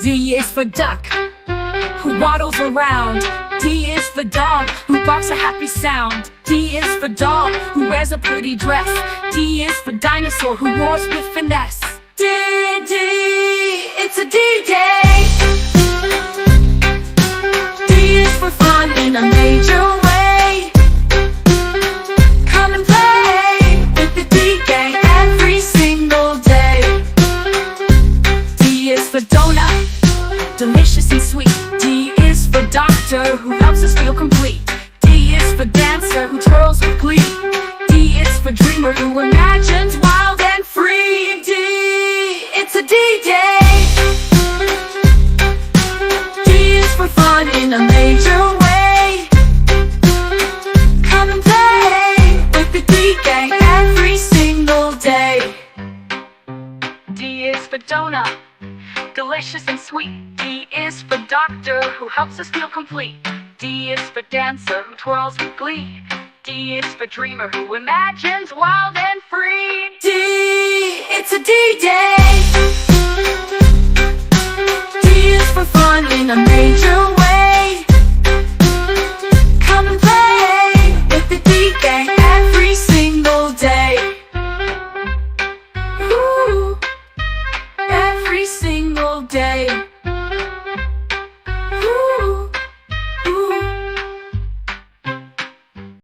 D is for duck, who waddles around. D is for dog, who barks a happy sound. D is for doll, who wears a pretty dress. D is for dinosaur, who roars with finesse. D, it's a D-Day. D is for fun in a major way. Come and play with the D-Gang every single day. D is for donut, delicious and sweet. D is for doctor, who helps us feel complete. D is for dancer, who twirls with glee. D is for dreamer, who imagines wild and free. D, it's a D-Day. D is for fun in a major way. Come and play with the D-Gang every single day. D is for donut, delicious and sweet. D is for doctor, who helps us feel complete. D is for dancer, who twirls with glee. D is for dreamer, who imagines wild and free. D, it's a D-Day.